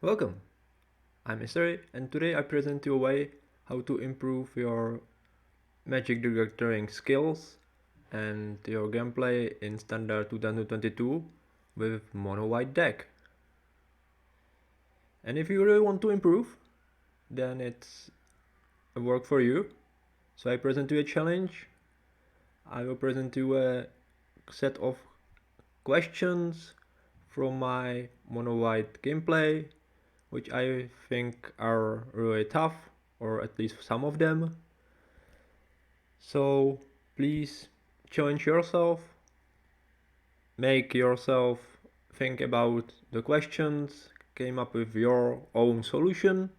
Welcome, I'm Mystery, and today I present you a way how to improve your Magic the Gathering skills and your gameplay in Standard 2022 with Mono White deck. And if you really want to improve, then it's a work for you. So I present you a challenge. I will present you a set of questions from my Mono White gameplay, which I think are really tough, or at least some of them. So please challenge yourself, make yourself think about the questions, came up with your own solution,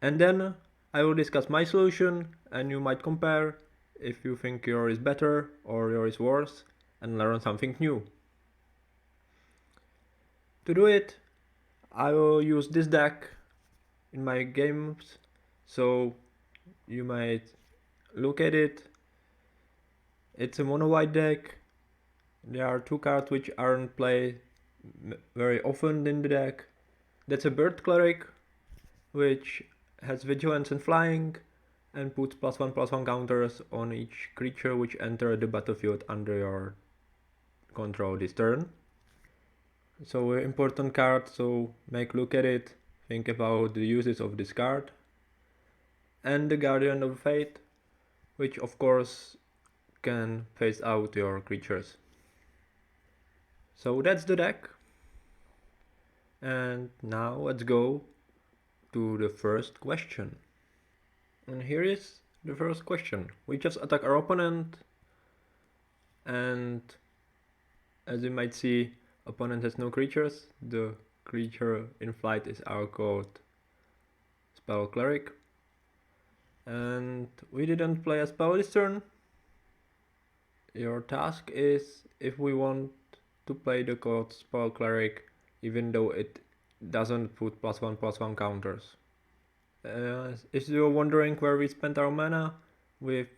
and then I will discuss my solution and you might compare if you think yours is better or yours is worse and learn something new. To do it, I will use this deck in my games, so you might look at it. It's a mono white deck. There are two cards which aren't played very often in the deck. That's a Bird Cleric, which has Vigilance and Flying, and puts +1/+1 counters on each creature which enter the battlefield under your control this turn. So an important card, so make look at it, think about the uses of this card. And the Guardian of Fate, which of course can phase out your creatures. So that's the deck. And now let's go to the first question. And here is the first question. We just attack our opponent, and as you might see, opponent has no creatures. The creature in flight is our called Spell Cleric. And we didn't play a spell this turn. Your task is, if we want to play the called Spell Cleric, even though it doesn't put +1/+1 counters. If you're wondering where we spent our mana, we've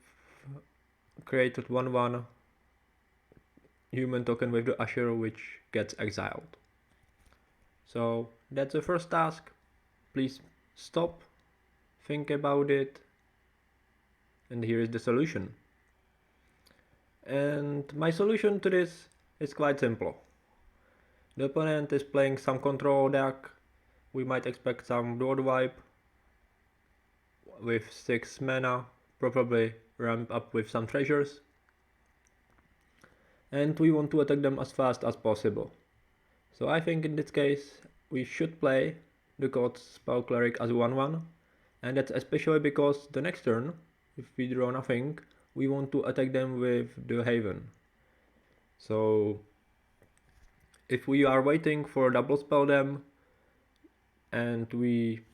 created 1/1 human token with the Usher, which gets exiled. So that's the first task. Please stop, think about it, and here is the solution. And my solution to this is quite simple. The opponent is playing some control deck. We might expect some Lord Wipe with 6 mana, probably ramp up with some treasures. And we want to attack them as fast as possible. So I think in this case we should play the god Spell Cleric as 1/1, and that's especially because the next turn, if we draw nothing, we want to attack them with the Haven. So if we are waiting for a double spell them and we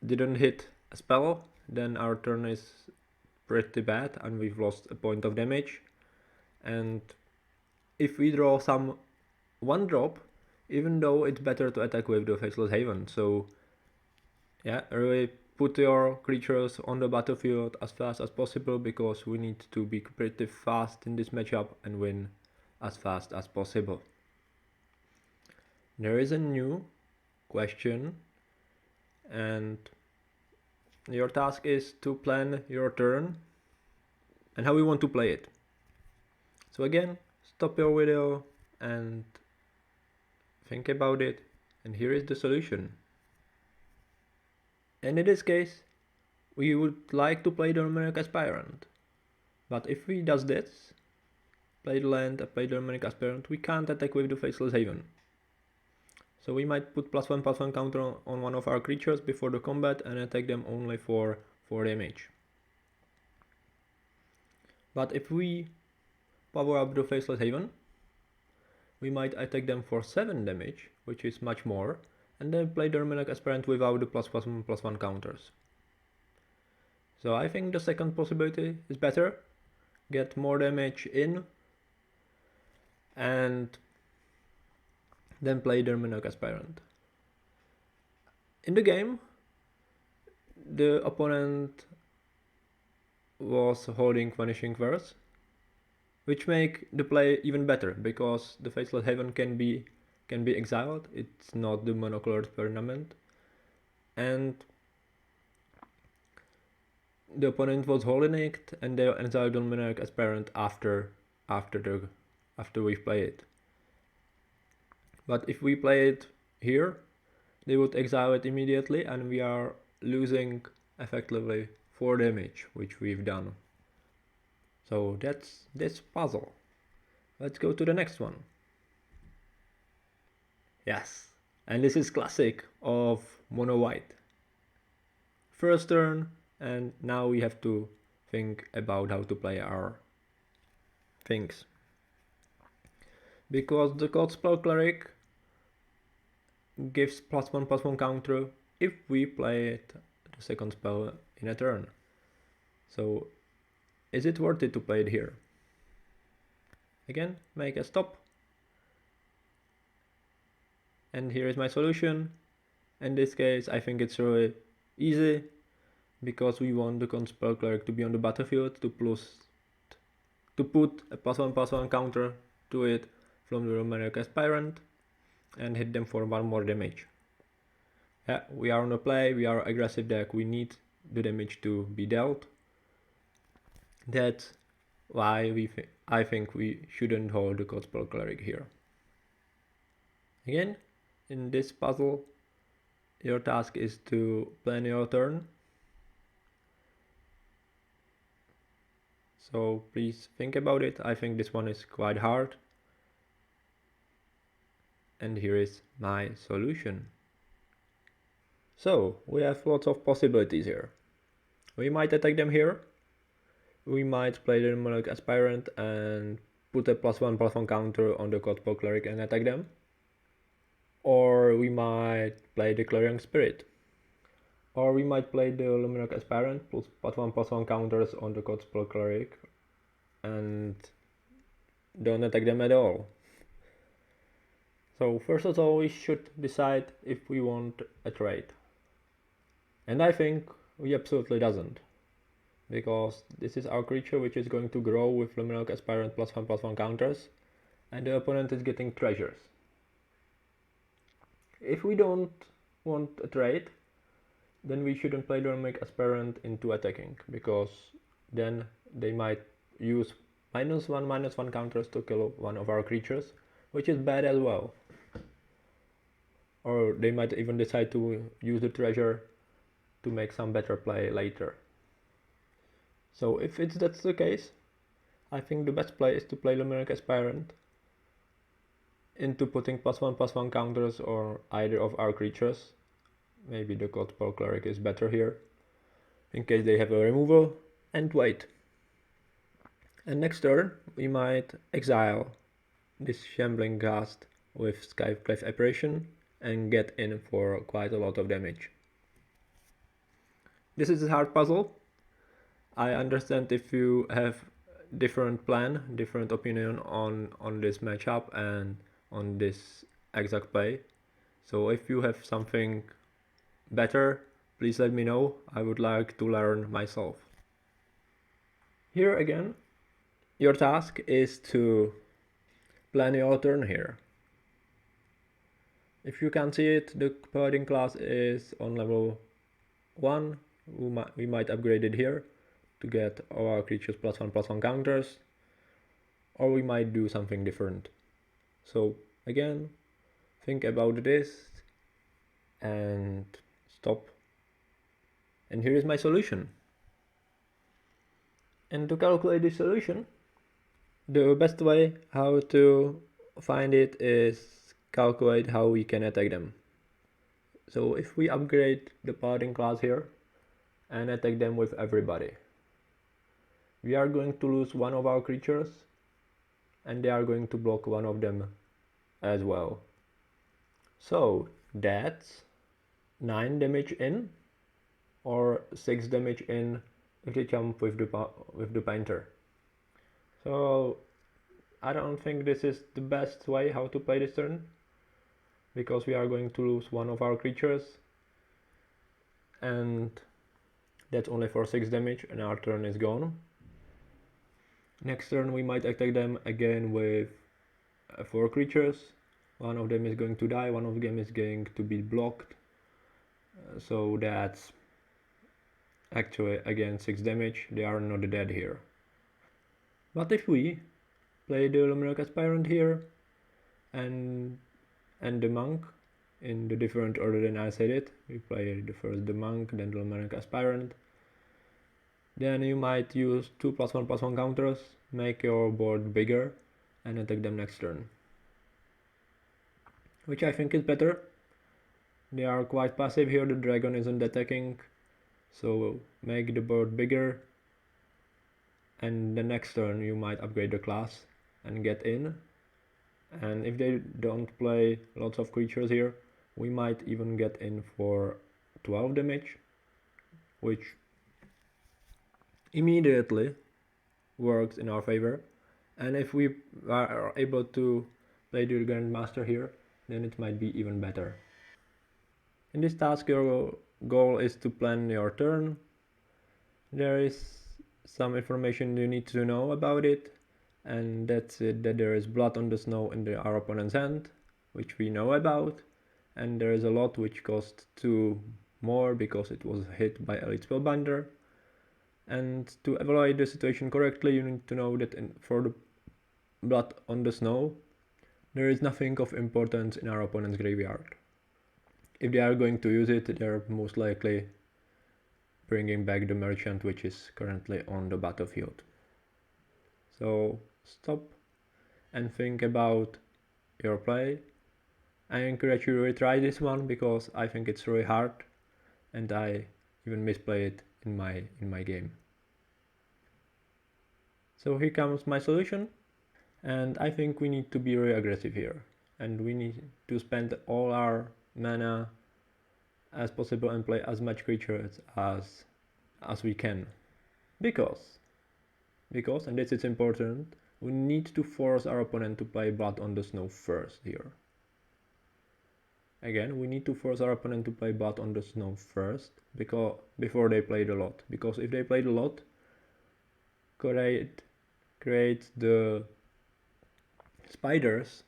didn't hit a spell, then our turn is pretty bad and we've lost a point of damage. And if we draw some 1-drop, even though it's better to attack with the Faceless Haven. So yeah, really put your creatures on the battlefield as fast as possible, because we need to be pretty fast in this matchup and win as fast as possible. There is a new question, and your task is to plan your turn and how you want to play it. So again, stop your video and think about it, and here is the solution. And in this case, we would like to play the Numeric Aspirant. But if we does this, play the land, play the Numeric Aspirant, we can't attack with the Faceless Haven. So we might put +1/+1 counter on one of our creatures before the combat and attack them only for 4 damage. But if we power up the Faceless Haven, we might attack them for 7 damage, which is much more, and then play the Numeric Aspirant without the +1/+1 counters. So I think the second possibility is better. Get more damage in and then play the Numeric Aspirant. In the game, the opponent was holding Vanishing Verse, which make the play even better, because the Faceless Haven can be can be exiled. It's not the monocolored permanent. And the opponent was holding it, and they exiled Luminarch as parent after we play it. But if we play it here, they would exile it immediately, and we are losing effectively 4 damage, which we've done. So that's this puzzle. Let's go to the next one. Yes, and this is classic of mono white. First turn, and now we have to think about how to play our things. Because the Cold Spell Cleric gives +1/+1 counter if we play it the second spell in a turn. So is it worth it to play it here? Again, make a stop. And here is my solution. In this case, I think it's really easy, because we want the Cold Spell Cleric to be on the battlefield to put a +1/+1 counter to it from the Luminarch Aspirant and hit them for 1 more damage. Yeah, we are on the play, we are aggressive deck, we need the damage to be dealt. That's why I think we shouldn't hold the Cold Spell Cleric here. Again, in this puzzle, your task is to plan your turn. So please think about it. I think this one is quite hard. And here is my solution. So we have lots of possibilities here. We might attack them here. We might play the Monarch Aspirant and put a +1/+1 counter on the Cold Spell Cleric and attack them. Or we might play the Clarion Spirit. Or we might play the Luminarch Aspirant plus +1/+1 counters on the Cold Spell Cleric and don't attack them at all. So first of all, we should decide if we want a trade. And I think we absolutely doesn't. Because this is our creature which is going to grow with Luminarch Aspirant +1/+1 counters, and the opponent is getting treasures. If we don't want a trade, then we shouldn't play Luminarch Aspirant into attacking, because then they might use -1/-1 counters to kill one of our creatures, which is bad as well. Or they might even decide to use the treasure to make some better play later. So if that's the case, I think the best play is to play Luminarch Aspirant into putting +1/+1 counters on either of our creatures. Maybe the Cold Spell Cleric is better here, in case they have a removal, and wait. And next turn, we might exile this Shambling Ghast with Skyclave Apparition and get in for quite a lot of damage. This is a hard puzzle. I understand if you have different plan, different opinion on this matchup and on this exact play. So if you have something better, please let me know. I would like to learn myself. Here again, your task is to plan your turn here. If you can see it, the Paladin class is on level 1. We might upgrade it here to get our creatures +1/+1 counters, or we might do something different. So again, think about this and stop. And here is my solution. And to calculate this solution, the best way how to find it is calculate how we can attack them. So if we upgrade the Paladin class here and attack them with everybody, we are going to lose one of our creatures, and they are going to block one of them as well. So that's 9 damage in, or 6 damage in if they jump with the painter. So I don't think this is the best way how to play this turn, because we are going to lose one of our creatures, and that's only for 6 damage, and our turn is gone. Next turn we might attack them again with 4 creatures, One of them is going to die, one of them is going to be blocked. So that's actually again 6 damage. They are not dead here. But if we play the Luminarch Aspirant here and the monk in the different order than I said it, we play the first the monk, then the Luminarch Aspirant, then you might use 2+1/+1 counters, make your board bigger and attack them next turn. Which I think is better. They are quite passive here, the dragon isn't attacking, so make the board bigger, and the next turn you might upgrade the class and get in. And if they don't play lots of creatures here, we might even get in for 12 damage, which immediately works in our favor. And if we are able to play the Grandmaster here, then it might be even better. In this task, your goal is to plan your turn. There is some information you need to know about it, and that's it, that there is blood on the snow in our opponent's hand, which we know about, and there is a lot which cost 2 more because it was hit by Elite Spellbinder. And to evaluate the situation correctly, you need to know that for the blood on the snow, there is nothing of importance in our opponent's graveyard. If they are going to use it, they're most likely bringing back the merchant which is currently on the battlefield. So stop and think about your play. I encourage you to retry this one because I think it's really hard and I even misplay it in my game. So here comes my solution, and I think we need to be really aggressive here, and we need to spend all our mana as possible and play as much creatures as we can, because and this is important, we need to force our opponent to play blood on the snow first here. Again, we need to force our opponent to play blood on the snow first before they play the lot, because if they play the lot, create the spiders,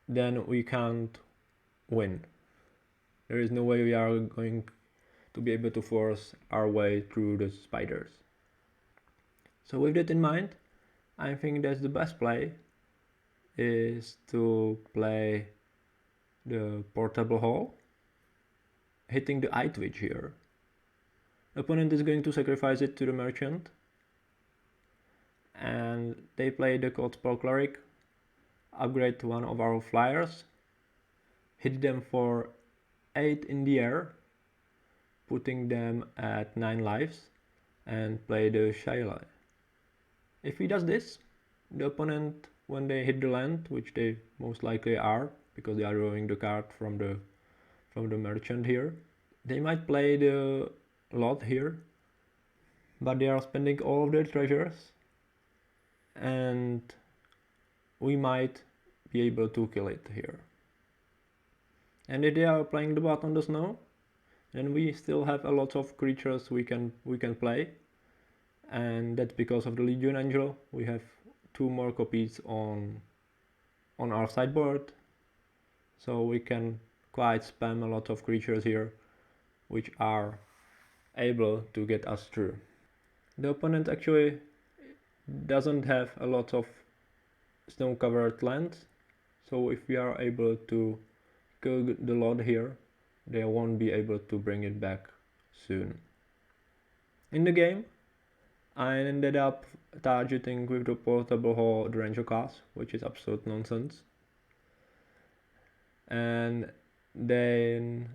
then we can't win. There is no way we are going to be able to force our way through the spiders. So with that in mind, I think that's the best play is to play the portable hall, hitting the eye twitch here. The opponent is going to sacrifice it to the merchant, and they play the Cold Spell Cleric, upgrade one of our flyers, hit them for 8 in the air, putting them at 9 lives, and play the Shayla. If he does this, the opponent, when they hit the land, which they most likely are, because they are drawing the card from the merchant here, they might play the lot here, but they are spending all of their treasures, and we might be able to kill it here. And if they are playing the bot on the snow, then we still have a lot of creatures we can play, and that's because of the Legion Angel. We have 2 more copies on our sideboard, so we can quite spam a lot of creatures here which are able to get us through. The opponent actually doesn't have a lot of snow covered lands, so if we are able to kill the lot here, they won't be able to bring it back soon. In the game, I ended up targeting with the portable hall the Ranger class, which is absolute nonsense. And then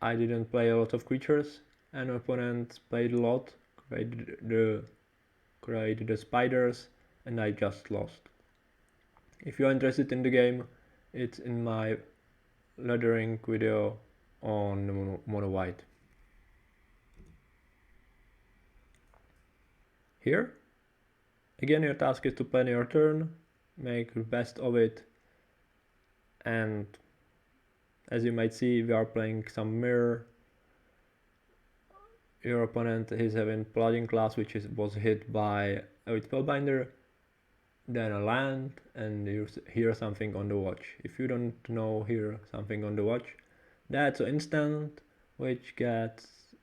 I didn't play a lot of creatures, and opponent played a lot, created the spiders, and I just lost. If you're interested in the game, it's in my lettering video on mono white. Here, again, your task is to plan your turn, make the best of it, and as you might see, we are playing some mirror. Your opponent is having Paladin class, which was hit by a Spellbinder. then a land, and you hear something on the watch. If you don't know hear something on the watch, that's an instant which gets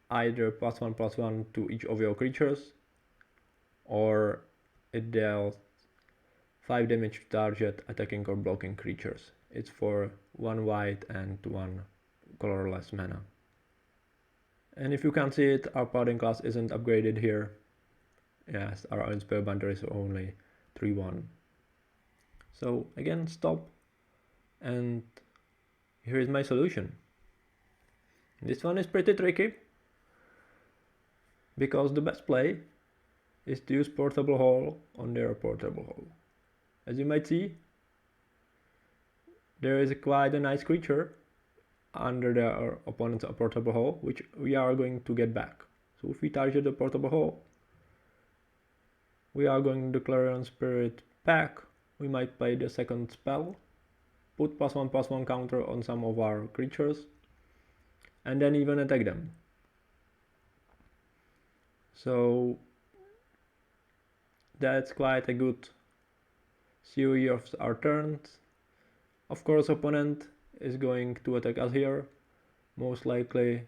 either +1/+1 to each of your creatures, or it deals 5 damage to target attacking or blocking creatures. It's for 1 white and 1 colorless mana. And if you can't see it, our paladin class isn't upgraded here. Yes, our spellbinder is only 3/1. So again, stop, and here is my solution. This one is pretty tricky, because the best play is to use portable hole on their portable hole. As you might see, there is quite a nice creature under their opponent's portable hole, which we are going to get back. So if we target the portable hole, we are going to Clarion Spirit back. We might play the second spell, put +1/+1 counter on some of our creatures, and then even attack them. So that's quite a good series of our turns. Of course, opponent is going to attack us here, most likely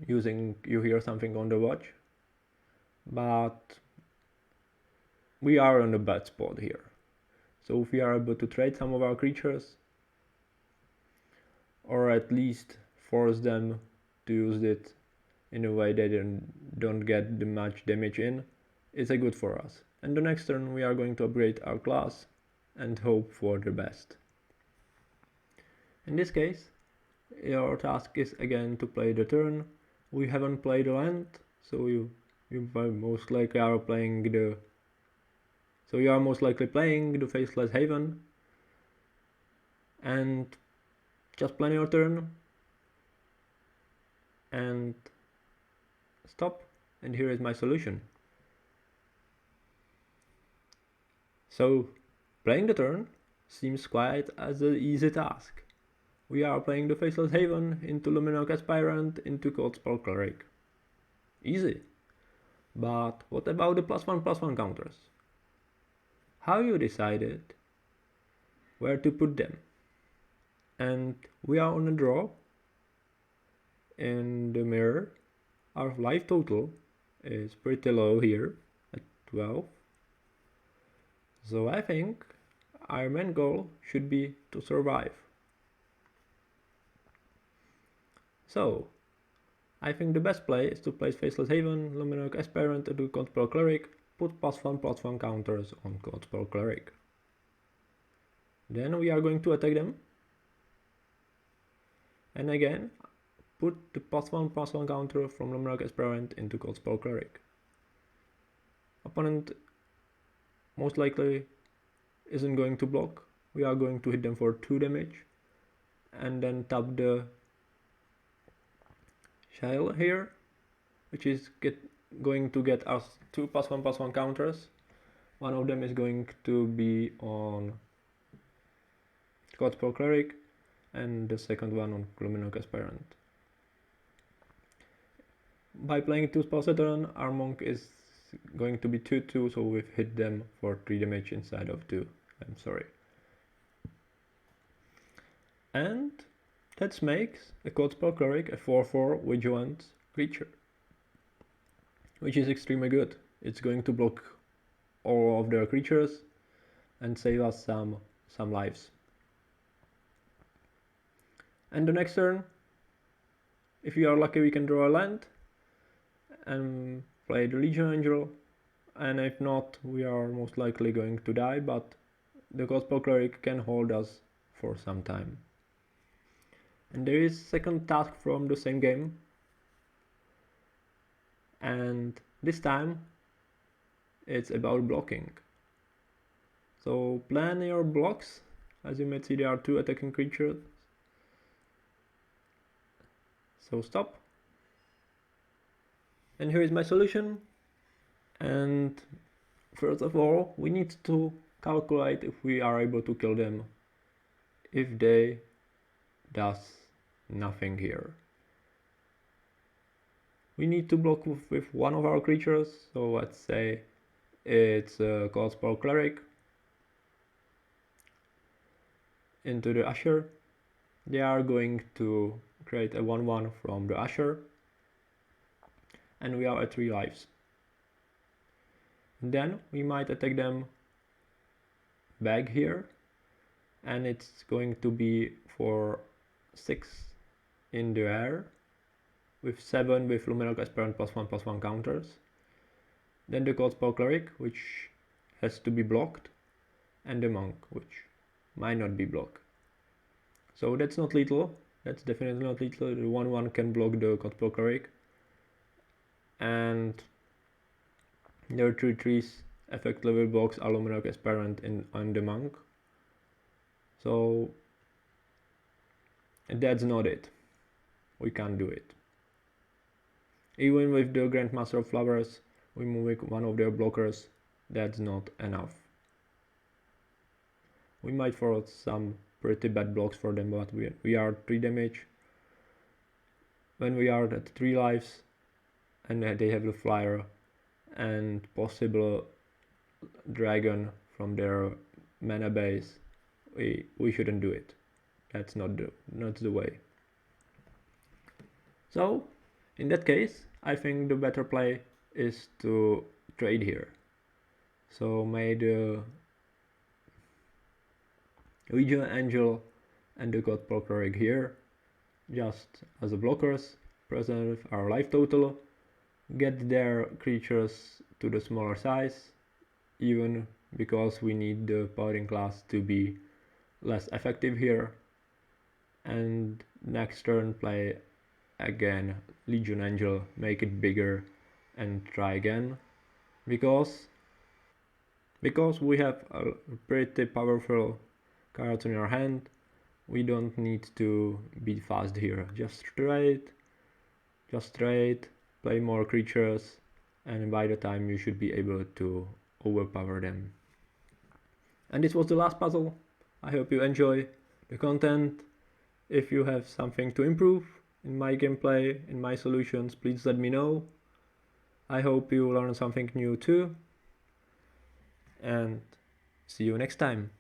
using you hear something on the watch, but we are on a bad spot here. So if we are able to trade some of our creatures, or at least force them to use it in a way they don't get the much damage in, it's a good for us. And the next turn we are going to upgrade our class and hope for the best. In this case, your task is again to play the turn. We haven't played a land, so you most likely are playing the Faceless Haven, and just plan your turn and stop, and here is my solution. So playing the turn seems quite as an easy task. We are playing the Faceless Haven into Luminarch Aspirant into Coldspell Cleric. Easy. But what about the +1/+1 counters? How you decided where to put them? And we are on a draw. In the mirror, our life total is pretty low here at 12. So I think our main goal should be to survive. So I think the best play is to place Faceless Haven, Luminarch Aspirant into Coldspell Cleric, put +1/+1 counters on Coldspell Cleric. Then we are going to attack them. And again, put the +1/+1 counter from Luminarch Aspirant into Coldspell Cleric. Opponent most likely isn't going to block. We are going to hit them for 2 damage and then tap the shell here, which is going to get us 2 +1/+1 counters. One of them is going to be on Coldspell Cleric and the second one on Luminarch Aspirant. By playing 2 spells a turn, our monk is going to be 2/2, so we've hit them for 3 damage inside of 2. I'm sorry. And that makes a Coldspell Cleric a 4/4 vigilant creature, which is extremely good. It's going to block all of their creatures and save us some lives. And the next turn, if we are lucky, we can draw a land and play the Legion Angel, and if not, we are most likely going to die, but the Coldspell Cleric can hold us for some time. And there is second task from the same game, and this time it's about blocking. So plan your blocks. As you may see, there are 2 attacking creatures. So stop. And here is my solution. And first of all, we need to calculate if we are able to kill them if they does nothing here. We need to block with one of our creatures, so let's say it's called Spell Cleric into the Usher. They are going to create a 1/1 from the Usher, and we are at 3 lives. And then we might attack them back here, and it's going to be for 6 in the air with 7 with Luminarch Aspirant +1/+1 counters. Then the Cold Spell Cleric, which has to be blocked, and the Monk, which might not be blocked. So that's not lethal, that's definitely not lethal. The 1/1 can block the Cold Spell Cleric, and their 3/3s effect level blocks are Luminarch Aspirant on the Monk. So that's not it. We can't do it. Even with the Grandmaster of Flowers, removing one of their blockers, that's not enough. We might throw some pretty bad blocks for them, but we are 3 damage. When we are at 3 lives, and they have the flyer and possible dragon from their mana base, we shouldn't do it. That's not the way. So in that case, I think the better play is to trade here. So may the Legion Angel and the God Cleric here, just as a blockers, preserve our life total, get their creatures to the smaller size, even because we need the Powering class to be less effective here, and next turn play again Legion Angel, make it bigger and try again, because we have a pretty powerful cards in our hand. We don't need to be fast here, just trade, play more creatures, and by the time you should be able to overpower them. And this was the last puzzle. I hope you enjoy the content. If you have something to improve in my gameplay, in my solutions, please let me know. I hope you learned something new too, and see you next time.